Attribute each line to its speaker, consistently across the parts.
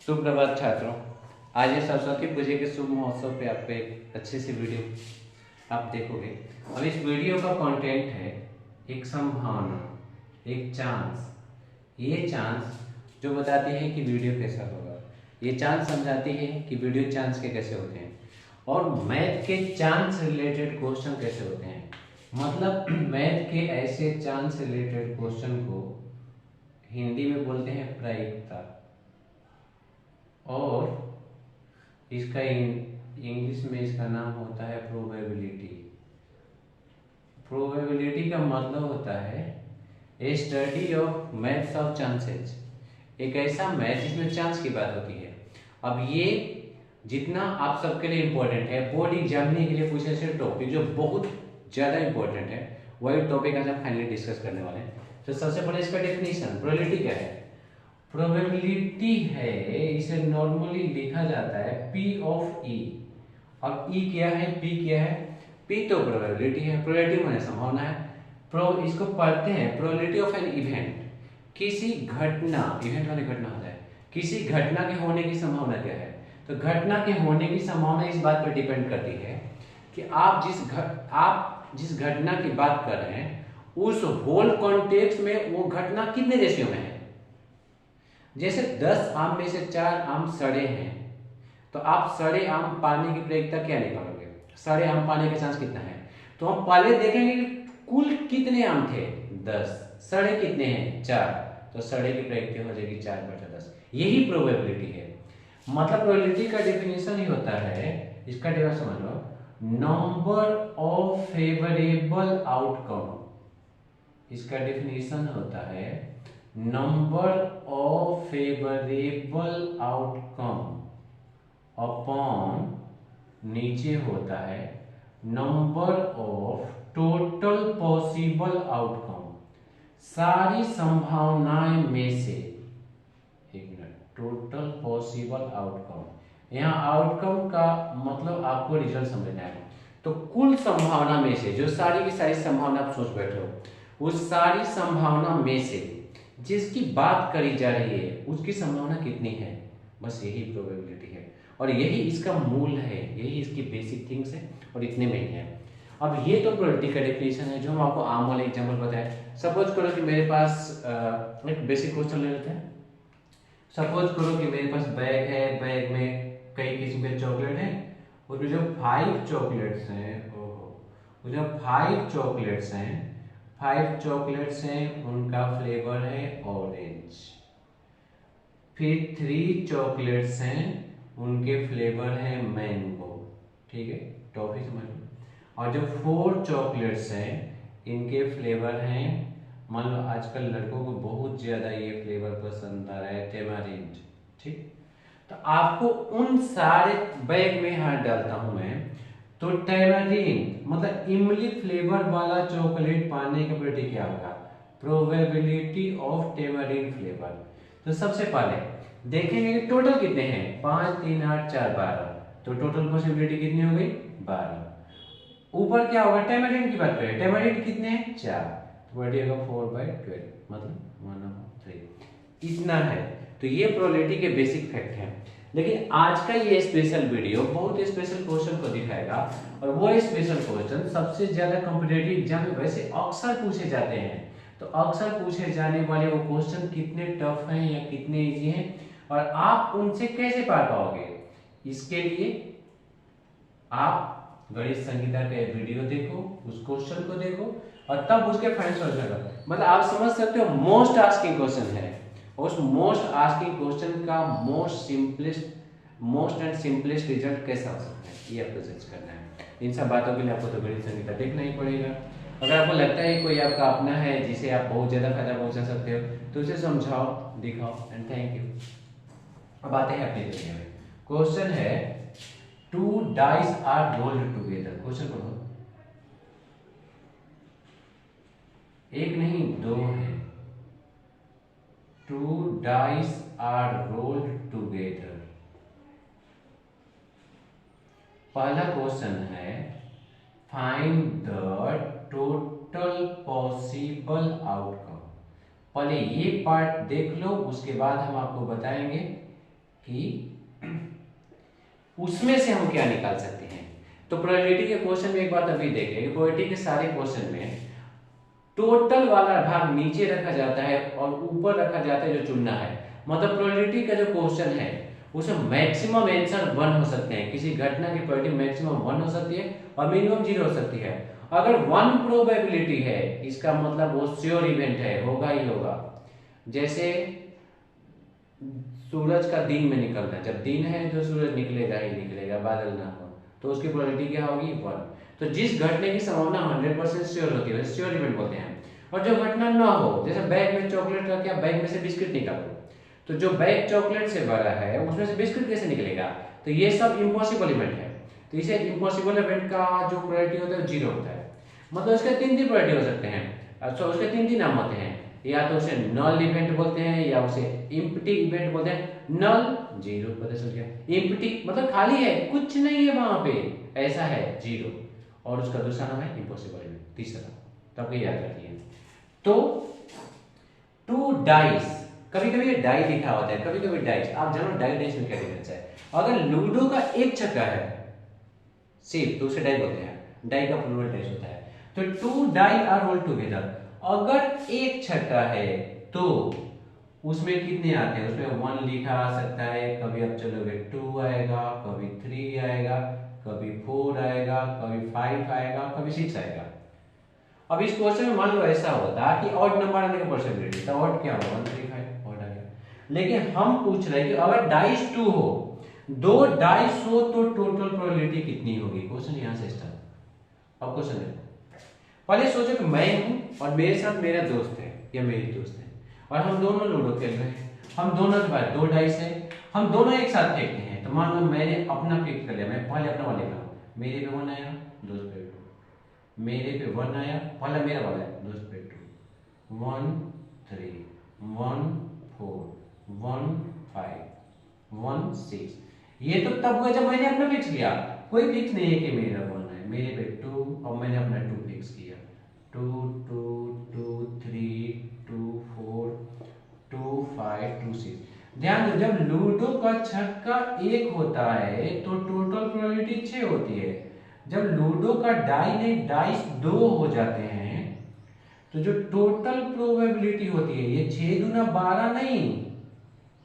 Speaker 1: सुप्रभात छात्रों। आज ये सरस्वती पूजा के शुभ महोत्सव पे आपको एक अच्छी सी वीडियो आप देखोगे। अब इस वीडियो का कंटेंट है एक संभावना, एक चांस। ये चांस जो बताती है कि वीडियो कैसा होगा, ये चांस समझाती है कि वीडियो चांस के कैसे होते हैं और मैथ के चांस रिलेटेड क्वेश्चन कैसे होते हैं। मतलब मैथ के ऐसे चांस रिलेटेड क्वेश्चन को हिंदी में बोलते हैं प्रायिकता और इसका इंग्लिश में इसका नाम होता है प्रोबेबिलिटी। प्रोबेबिलिटी का मतलब होता है a study of maths of chances, एक ऐसा मैथ जिसमें चांस की बात होती है। अब ये जितना आप सबके लिए इम्पोर्टेंट है, बोर्ड एग्जामिने के लिए पूछे ऐसे टॉपिक जो बहुत ज़्यादा इम्पोर्टेंट है, वही टॉपिक आज हम फाइनली डिस्कस करने वाले हैं। तो सबसे पहले इसका डेफिनेशन, प्रोबेबिलिटी क्या है? प्रोबेबिलिटी है, इसे नॉर्मली लिखा जाता है P ऑफ E। अब E क्या है, P क्या है? P तो प्रोबेबिलिटी है, प्रोबेबिलिटी माने संभावना है। इसको पढ़ते हैं प्रोबेबिलिटी ऑफ एन इवेंट, किसी घटना, इवेंट माने घटना होता है, किसी घटना के होने की संभावना क्या है? तो घटना के होने की संभावना इस बात पर डिपेंड करती है कि आप जिस घटना की बात कर रहे हैं उस होल कॉन्टेक्स्ट में वो घटना कितने रेशियो में है। जैसे 10 आम में से 4 आम सड़े हैं, तो आप सड़े आम पाने की प्रायिकता क्या निकालोगे? सड़े आम पाने का चांस कितना है? तो हम पहले देखेंगे कि कुल कितने आम थे, 10, सड़े कितने हैं, 4, तो सड़े की प्रायिकता हो जाएगी 4/10। यही प्रोबेबिलिटी है। मतलब प्रोबेबिलिटी का डेफिनेशन ही होता है, इसका डेफिनेशन समझ लो, नंबर ऑफ फेवरेबल आउटकम। इसका डेफिनेशन होता है number of favourable outcome upon, नीचे होता है number of total possible outcome, सारी संभावनाएं में से, एक मिनट, टोटल पॉसिबल आउटकम, यहाँ आउटकम का मतलब आपको रिजल्ट समझना है। तो कुल संभावना में से, जो सारी की सारी संभावना आप सोच बैठे हो, उस सारी संभावना में से जिसकी बात करी जा रही है उसकी संभावना कितनी है, बस यही प्रोबेबिलिटी है और यही इसका मूल है, यही इसकी बेसिक थिंग्स है और इतने में ही है। अब ये तो प्रोबेबिलिटी का डेफिनेशन है जो हम आपको आम वाले एग्जांपल बताए। सपोज करो कि मेरे पास एक बेसिक क्वेश्चन ले लेते हैं। सपोज करो कि मेरे पास बैग है, बैग में कई किस्म के चॉकलेट हैं और जो 5 चॉकलेट्स हैं, वो जो 5 चॉकलेट्स हैं, 5 चॉकलेट्स हैं, उनका फ्लेवर है ऑरेंज। फिर 3 चॉकलेट्स हैं, उनके फ्लेवर है मैंगो, ठीक है, टॉफी समझ लो। और जो 4 चॉकलेट्स हैं, इनके फ्लेवर हैं, मान लो आजकल लड़कों को बहुत ज्यादा ये फ्लेवर पसंद आ रहा है, टेमारिंड, ठीक। तो आपको उन सारे बैग में हाथ डालता हूं मैं, तो टेमारिंड मतलब इमली फ्लेवर वाला चॉकलेट पाने की प्रोबेबिलिटी क्या होगा? Probability of tamarind flavour. तो सबसे पहले देखेंगे कि टोटल कितने हैं, 5, 3, 8, 4, 12, तो टोटल पॉसिबिलिटी कितनी हो गई? 12। ऊपर क्या होगा? टेमारिंड की बात करें, टेमारिंड कितने हैं? 4, तो बढ़िएगा 4/12, मतलब 1/3, इतना है। तो ये प्रोबेबिलिटी के बेसिक फैक्ट हैं। लेकिन आज का ये स्पेशल वीडियो बहुत स्पेशल क्वेश्चन को दिखाएगा और वो स्पेशल क्वेश्चन सबसे ज्यादा कॉम्पिटिटिव एग्जाम में वैसे अक्सर पूछे जाते हैं। तो अक्सर पूछे जाने वाले वो क्वेश्चन कितने टफ हैं या कितने इजी हैं और आप उनसे कैसे पार पाओगे, इसके लिए आप गणित संगीता का वीडियो देखो, उस क्वेश्चन को देखो और तब उसके फाइनल सॉल्यूशन करो। मतलब आप समझ सकते हो मोस्ट आस्किंग क्वेश्चन है, उस मोस्ट आस्किंग क्वेश्चन का मोस्ट एंड सिंपलेस्ट रिजल्ट कैसा हो सकता है, ये आपको जज करना है। इन सब बातों के लिए आपको तो गणित संगीता देखना ही पड़ेगा। अगर आपको लगता है कोई आपका अपना है जिसे आप बहुत ज्यादा फायदा पहुंचा सकते हो, तो उसे समझाओ, दिखाओ एंड थैंक यू। अब आते हैं अपने दुनिया में। क्वेश्चन है 2 dice are rolled together. Question पढ़ो, एक नहीं 2 है। 2 dice are rolled together। पहला क्वेश्चन है find the total possible outcome. पहले ये पार्ट देख लो, उसके बाद हम आपको बताएंगे कि उसमें से हम क्या निकाल सकते हैं। तो प्रोबेबिलिटी के क्वेश्चन में एक बात अभी देखें कि प्रोबेबिलिटी के सारे क्वेश्चन में टोटल वाला भाग नीचे रखा जाता है और ऊपर रखा जाता है जो चुनना है। मतलब प्रोबेबिलिटी का जो क्वेश्चन है उसमें मैक्सिमम आंसर 1 हो सकते हैं, किसी घटना की प्रोबेबिलिटी मैक्सिमम 1 हो सकती है और मिनिमम 0 हो सकती है। अगर 1 प्रोबेबिलिटी है इसका मतलब वो श्योर इवेंट है, होगा ही होगा। जैसे सूरज का दिन में निकलना, जब दिन है तो सूरज निकलेगा ही निकलेगा, बादल ना हो, तो उसकी प्रोबेबिलिटी क्या होगी 1। तो जिस घटने की संभावना 100% श्योर होती है श्योर इवेंट बोलते हैं। और जो घटना ना हो, जैसे बैग में चॉकलेट रख के बैग में से बिस्किट निकालो, तो जो बैग चॉकलेट से भरा है उसमें से बिस्किट कैसे निकलेगा, तो ये सब इम्पॉसिबल इवेंट है। तो इसे इम्पॉसिबल इवेंट का जो प्रोबेबिलिटी होता है 0 होता है। मतलब उसके 3 प्रोबेबिलिटी हो सकते हैं। अच्छा, उसके 3 नाम होते हैं, या तो उसे नल इवेंट बोलते हैं या उसे एम्प्टी इवेंट बोलते हैं। नल 0 पता चल गया, एम्प्टी मतलब खाली है, कुछ नहीं है वहां पे, ऐसा है 0। और उसका दूसरा नाम है इम्पॉसिबल इवेंट, तीसरा। तब ये याद रखिए। तो 2 डाइस, कभी कभी डाई लिखा होता है, कभी कभी डाइस। आप जानो डाई डाइस में क्या डिफरेंस है। अगर लूडो का एक छक्का है सिर्फ, तो उसे डाई बोलते हैं, डाई का प्लूरल डाइस होता है। तो 2 डाई आर रोल्ड टुगेदर, अगर एक छक्का है तो उसमें कितने आते हैं, उसमें 1 लिखा आ सकता है, कभी आप चलोगे 2 आएगा, कभी 3 आएगा, कभी 4 आएगा, कभी 5 आएगा, कभी 6 आएगा। अब इस क्वेश्चन में मान लो ऐसा होता कि ऑड नंबर आने का पॉसिबिलिटी, तो ऑड क्या होगा 1 3 5 ऑड आ गया। लेकिन हम पूछ रहे हैं कि अगर डाइस 2 हो, 2 डाइस हो, तो टोटल प्रोबेबिलिटी कितनी होगी। क्वेश्चन यहां से स्टार्ट। अब क्वेश्चन देखो, पहले सोचो कि मैं हूं और मेरे साथ मेरा दोस्त है या मेरी दोस्त है और हम दोनों लूडो खेल रहे हैं। हम दोनों के पास 2 डाइस है, हम दोनों एक साथ फेंकते हैं। तो मान लो मैंने अपना फिक्स कर लिया, मैं पहले अपना वाले का, मेरे पे 1 आया, दोस्त पे 2, मेरे पे 1 आया, पहला मेरा वाला है, दोस्त पे 2, 1 3 1 4 1 5 1 6। ये तो तब हुआ जब मैंने अपना फिक्स किया, कोई फिक्स नहीं है कि मेरा 1 है, मेरे पे 2 और मैंने अपना 2 फिक्स किया, 2 2 2 3 2 4 2 5 2 6। ध्यान दो, जब लूडो का छक्का 1 होता है तो टोटल प्रोबेबिलिटी 6 होती है। जब लूडो का डाई नहीं डाइस 2 हो जाते हैं तो जो टोटल प्रोबेबिलिटी होती है ये 6 दूना 12 नहीं,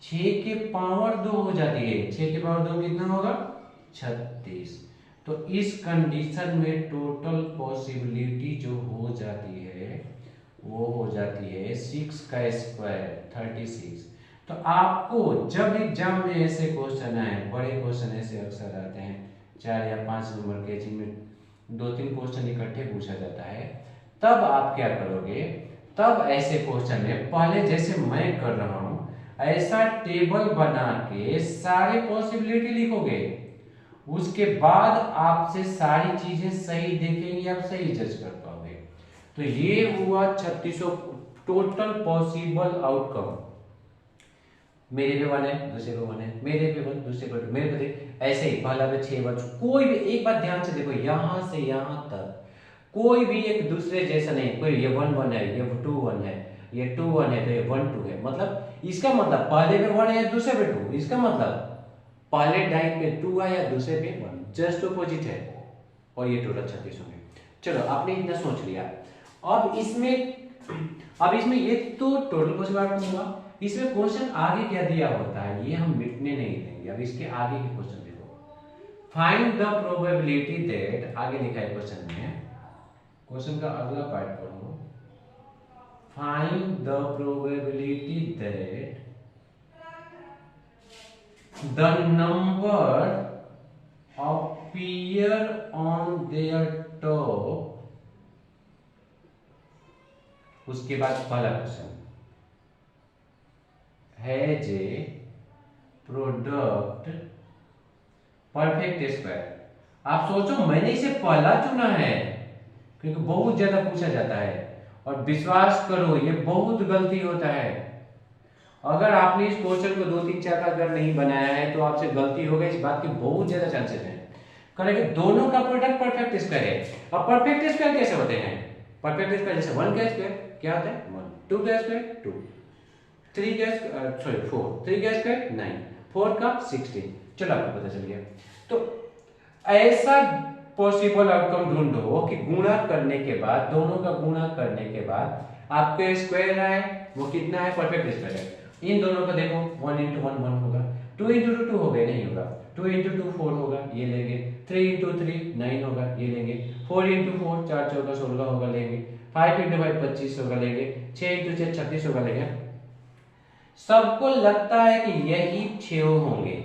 Speaker 1: 6 के पावर 2 हो जाती है। 6 के पावर 2 कितना होगा 36। तो इस कंडीशन में टोटल पॉसिबिलिटी जो हो जाती है वो हो जाती है 6 का स्क्वायर 36। तो आपको जब एग्जाम में ऐसे क्वेश्चन आए, बड़े क्वेश्चन ऐसे अक्सर आते हैं 4 या 5 नंबर के, जिनमें 2-3 क्वेश्चन इकट्ठे पूछा जाता है, तब आप क्या करोगे, तब ऐसे क्वेश्चन में पहले जैसे मैं कर रहा हूं ऐसा टेबल बना के सारे पॉसिबिलिटी लिखोगे। उसके बाद आपसे सारी चीजें सही देखेंगे, आप सही जज कर पाओगे। तो ये हुआ 3600 टोटल पॉसिबल आउटकम। मेरे पे 1 है, दूसरे पे 1 है, मेरे पे 1, दूसरे पे 2, मेरे पे ऐसे ही पहला पे 6 बच, कोई भी एक बात ध्यान से देखो, यहां से यहां तक कोई भी एक दूसरे जैसा नहीं। कोई ये 1 1 है, ये 2 1 है, ये 2 1 है, तो ये 1 2 है। मतलब इसका मतलब पहले पे 1 है, दूसरे पे 2, इसका मतलब पहले डाई पे 2 आया, दूसरे पे 1, जस्ट अपोजिट है। और ये टोटल 36 होंगे। चलो आपने इतना सोच लिया। अब इसमें ये तो टोटल पॉसिबल आउटकम हुआ। इसमें क्वेश्चन आगे क्या दिया होता है ये हम मिटने नहीं देंगे। अब इसके आगे के क्वेश्चन देखो, फाइंड द प्रोबेबिलिटी दैट, आगे लिखा है क्वेश्चन में, क्वेश्चन का अगला पार्ट पढ़ो, find the probability that the number appear on their top। उसके बाद पहला question, has A product perfect square. आप सोचो मैंने इसे पहला चुना है क्योंकि बहुत ज्यादा पूछा जाता है, और विश्वास करो ये बहुत गलती होता है। अगर आपने इस क्वेश्चन को 2-3-4 अगर नहीं बनाया है तो आपसे गलती हो गई, इस बात के बहुत ज्यादा चांसेस हैं। करेंगे दोनों का प्रोडक्ट परफेक्ट स्क्वायर है। अब परफेक्ट स्क्वायर कैसे होते हैं, परफेक्ट स्क्वायर जैसे 1 का स्क्वायर क्या होता है 1, 2 का स्क्वायर 2, 3 का स्क्वायर 4, 3 का स्क्वायर 9, 4 का 16। चलो आपको पता चल गया। तो ऐसा पॉसिबल आउटकम ढूंढो कि गुणा करने के बाद, दोनों का गुणा करने के बाद आपको स्क्वायर आए, वो कितना है, परफेक्ट स्क्वायर है। इन दोनों का देखो 1 into 1 1 होगा, 2 into 2 2 हो गया, नहीं होगा, 2 into 2 4 होगा, ये लेंगे, 3 into 3 9 होगा, ये लेंगे, 4 into 4 4 14 16 होगा, लेंगे, 5 into 5 25 होगा, लेंगे, 6 into 6 36 होगा, लेंगे। सबको लगता है कि यही 6 होंगे,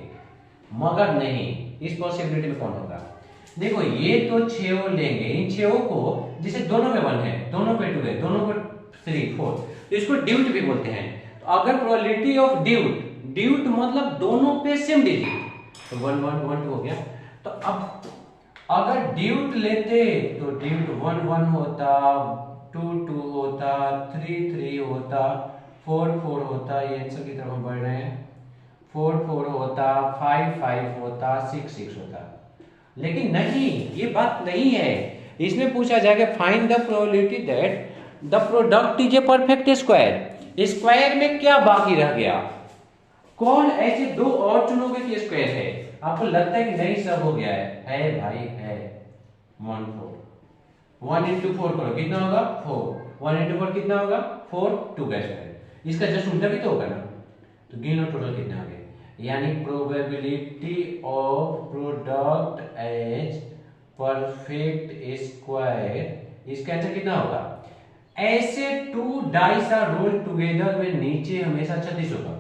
Speaker 1: मगर नहीं, इस पॉसिबिलिटी में कौन होगा? देखो ये तो 6 लेंगे, इन 6 को, जैसे दोनों में 1 है, दोनों पे 2 है, दोनों पे 3 4, तो इसको ड्यूट भी बोलते हैं। तो अगर प्रोबेबिलिटी ऑफ ड्यूट, ड्यूट मतलब दोनों पे सेम डिजिट, तो 1 1 1 2 हो गया। तो अब अगर ड्यूट लेते तो ड्यूट 1 1 होता, 2 2 होता, 3 3 होता, 4 4 होता, ये आंसर की तरफ हम बढ़ रहे हैं, 4 4 होता, 5 5 होता, 6 6 होता। लेकिन नहीं, ये बात नहीं है। इसमें पूछा जाएगा find the probability that the product is a perfect square. Square में क्या बाकी रह गया? कौन ऐसे दो और चुनोगे कि स्क्वायर है? आपको लगता है कि नहीं सब हो गया है भाई, है 1 4, 1 into 4 करो, कितना होगा 4, 1 into 4 कितना होगा 4, 2 का स्क्वायर, इसका जस्ट उल्टा भी तो होगा ना। तो गिन लो टोटल कितना आ गया, यानी probability of product as perfect square, इसका आंसर कितना होगा? ऐसे 2 डाइस आर रोल्ड टुगेदर में नीचे हमेशा 36 होगा,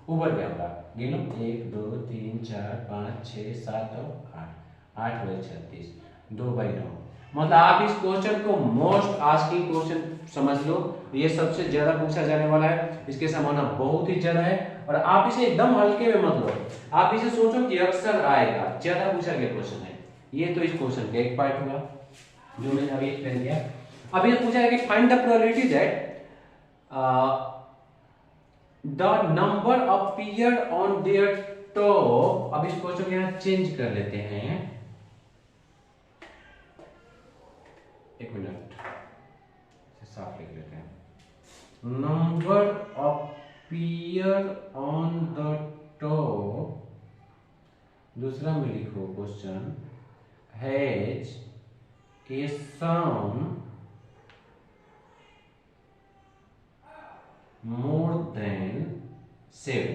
Speaker 1: ऊपर क्या होगा? गिनो, 1 2 3 4 5 6 7 और 8, 8 बजे 36, 2/9। मतलब आप इस क्वेश्चन को मोस्ट आस्किंग क्वेश्चन समझ लो, ये सबसे ज्यादा पूछा जाने वाला है, इसके संभावना बहुत ही ज्यादा है। और आप इसे एकदम हल्के में मत लो, आप इसे सोचो कि अक्सर आएगा, ज्यादा पूछा गया क्वेश्चन है। ये तो इस क्वेश्चन का एक पार्ट हुआ जो मैंने अभी एक्सप्लेन किया। अब ये पूछा है कि find the probability that the number appear on their top. अब इस क्वेश्चन को यहां चेंज कर लेते हैं, एक मिनट साफ लिख लेते हैं। Number appear on the top, दूसरा में लिखो question has a sum more than 7।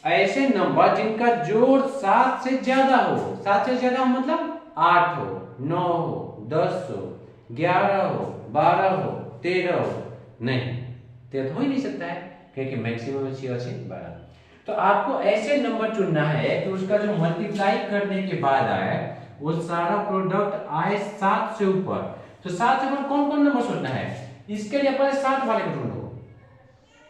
Speaker 1: ऐसे नंबर जिनका जोड़ 7 से ज्यादा हो, 7 से ज्यादा हो मतलब 8 हो, 9 हो, 10 हो, 11 हो, 12 हो, 13 हो, नहीं 13 हो ही नहीं सकता है क्योंकि मैक्सिमम है 6 और 12। तो आपको ऐसे नंबर चुनना है कि उसका जो मल्टीप्लाई करने के बाद आए वो सारा प्रोडक्ट आए 7 से ऊपर। तो 7 से ऊपर कौन कौन नंबर सोचना है? इसके लिए अपन 7 वाले को ढूंढो,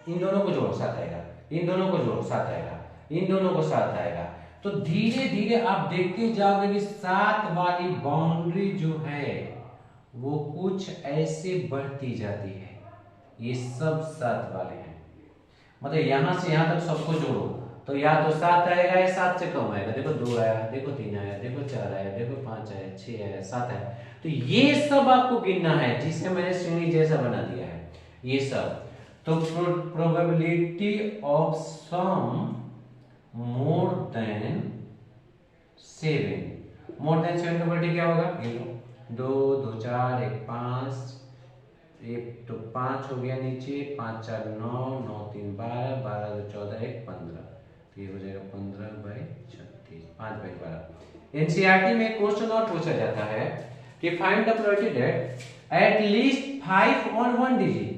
Speaker 1: इन दोनों को जोड़ो 7 आएगा, इन दोनों को जोड़ो 7 आएगा, इन दोनों को 7 आएगा। तो धीरे धीरे आप देखते जाओगे कि 7 वाली बाउंड्री जो है वो कुछ ऐसे बढ़ती जाती है। ये सब 7 वाले हैं, मतलब यहां से यहां तक सबको जोड़ो तो या तो 7 आएगा या 7 से कम आएगा। देखो 2 आया, देखो 3 आया, देखो 4 आया, देखो 5 आया, 6 आया, 7 आया। तो ये सब आपको गिनना है, जिसे मैंने श्रेणी जैसा बना दिया है ये सब। तो probability of sum more than 7, more than 7 का प्रोबेबिलिटी क्या होगा? गिनो, 2 2 4 1 5, एक तो 5 हो गया नीचे, 5 4 9, 9 3 12, 12 2 14 1 15, तो ये हो जाएगा 15/36, 5/12। एनसीईआरटी में एक क्वेश्चन और पूछा जाता है कि find the probability that at least 5 on one digit,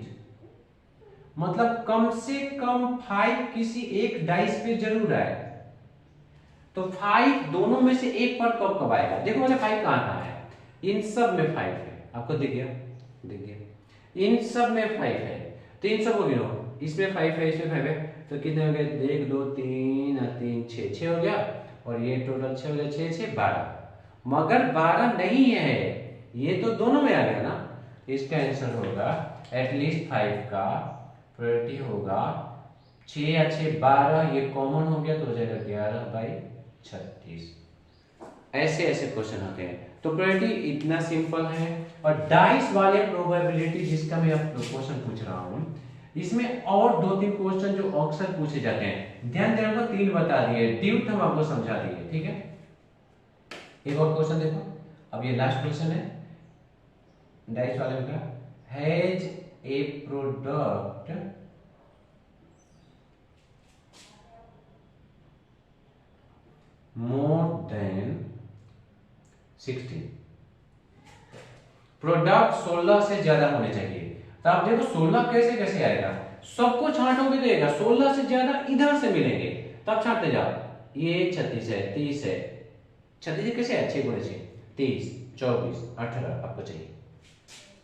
Speaker 1: मतलब कम से कम 5 किसी एक डाइस पे जरूर आए। तो 5 दोनों में से एक पर कब कब आएगा? देखो मतलब 5 कहां है? इन सब में 5 है, आपको दिख गया? दिख गया, इन सब में 5 है। तो इन सब को गिनो, इसमें 5 है, इसमें 5 है, तो कितने हो गए? 1 2 3 3 6 हो गया, और ये टोटल 6 हो गया, 6 6 12। मगर 12 नहीं है, ये तो दोनों में आ गया ना। इसका आंसर होगा एटलीस्ट 5 का प्रोबेबिलिटी होगा 6 या 6 12, ये कॉमन हो गया तो हो जाएगा 11/36। ऐसे ऐसे क्वेश्चन होते हैं। तो प्रोबेबिलिटी इतना सिंपल है। और डाइस वाले प्रोबेबिलिटी जिसका मैं आपको क्वेश्चन पूछ रहा हूं, इसमें और 2-3 क्वेश्चन जो अक्सर पूछे जाते हैं, ध्यान देना, आपको 3 बता दिए, ड्यूट हम आपको समझा दिए, ठीक है। एक और क्वेश्चन देखो, अब ये लास्ट क्वेश्चन है डाइस वाले का, has a product more than 16, product 16 से ज्यादा होने चाहिए। तो आप देखो 16 कैसे कैसे आएगा, सबको छांटोगे देगा, 16 से ज्यादा इधर से मिलेंगे, तब छांटते जाओ। ये 36 है, 30 है, 36 कैसे है, 6 गुणे 6, 30, 24, 18 आपको चाहिए।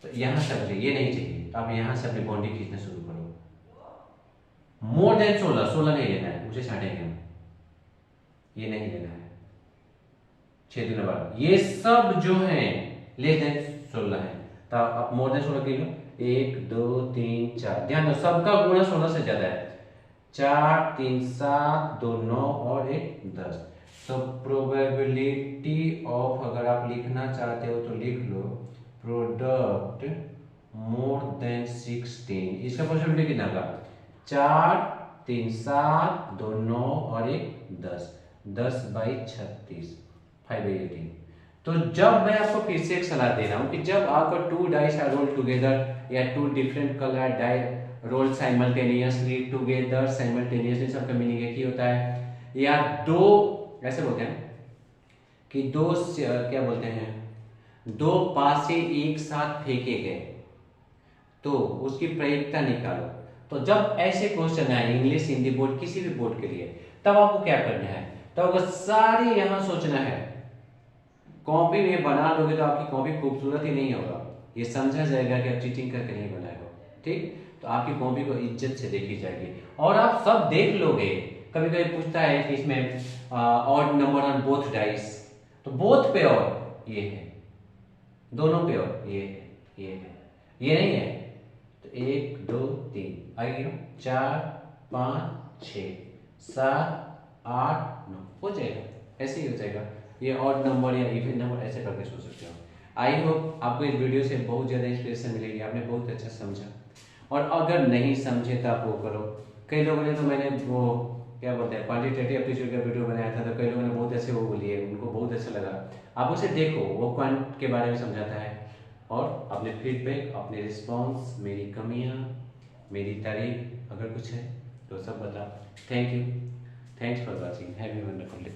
Speaker 1: तो यहां से मुझे ये नहीं चाहिए, तो आप यहां से अपनी बाउंड्री खींचना शुरू करो। मोर देन 16, 16 नहीं लेना है, उसे छांटेंगे हम, ये नहीं लेना है। 6 दूना 12, ये सब जो है लेस देन 16 है, तो आप मोर देन 16 के लो, 1 2 3 4, ध्यान दो सबका गुणा 16 से ज्यादा है, 4 3 7 2 9 और 1 10। तो प्रोबेबिलिटी ऑफ, अगर आप लिखना चाहते हो तो लिख लो प्रोडक्ट मोर देन 16, इसका पॉसिबिलिटी कितना का, 4 3 7 2 9 और 1 10, 10/36, 5/18। तो जब मैं आपको फिर से एक सलाह दे रहा हूं कि जब आपको 2 डाइस आर रोल टुगेदर या 2 different colour die roll simultaneously together, simultaneously सबका मीनिंग एक ही होता है, या 2 ऐसे बोलते हैं कि 2 क्या बोलते हैं, 2 पासे एक साथ फेंके गए, तो उसकी प्रयोगता निकालो। तो जब ऐसे क्वेश्चन आए इंग्लिश, हिंदी बोर्ड, किसी भी बोर्ड के लिए, तब आपको क्या करना है, तब आपको सारी यहां सोचना है। कॉपी में बना लोगे तो आपकी कॉपी खूबसूरत ही नहीं होगा, ये समझा जाएगा कि आप चीटिंग करके नहीं बनाए हो, ठीक। तो आपकी कॉपी को इज्जत से देखी जाएगी और आप सब देख लोगे। कभी कभी पूछता है कि इसमें odd number on both dice, तो बोथ पे और ये है, दोनों पे और ये है, ये नहीं है, तो 1 2 3 आएगी, 4 5 6 7 8 9 हो जाएगा, ऐसे ही हो जाएगा। ये ऑड नंबर या इवन नंबर ऐसे करके सोच सकते हो। आई होप आपको इस वीडियो से बहुत ज़्यादा इंस्पिरेशन मिलेगी, आपने बहुत अच्छा समझा। और अगर नहीं समझे तो आप वो करो, कई लोगों ने तो, मैंने वो क्या बोलते हैं क्वांटिटेटिव एप्टीट्यूड का वीडियो बनाया था, तो कई लोगों ने बहुत ऐसे वो बोलिए, उनको बहुत अच्छा लगा। आप उसे देखो, वो क्वांट के बारे में समझाता है, और अपने फीडबैक, अपने रिस्पॉन्स, मेरी कमियाँ, मेरी तारीफ अगर कुछ है तो सब बताओ। Thank you, thanks for watching, have a wonderful day.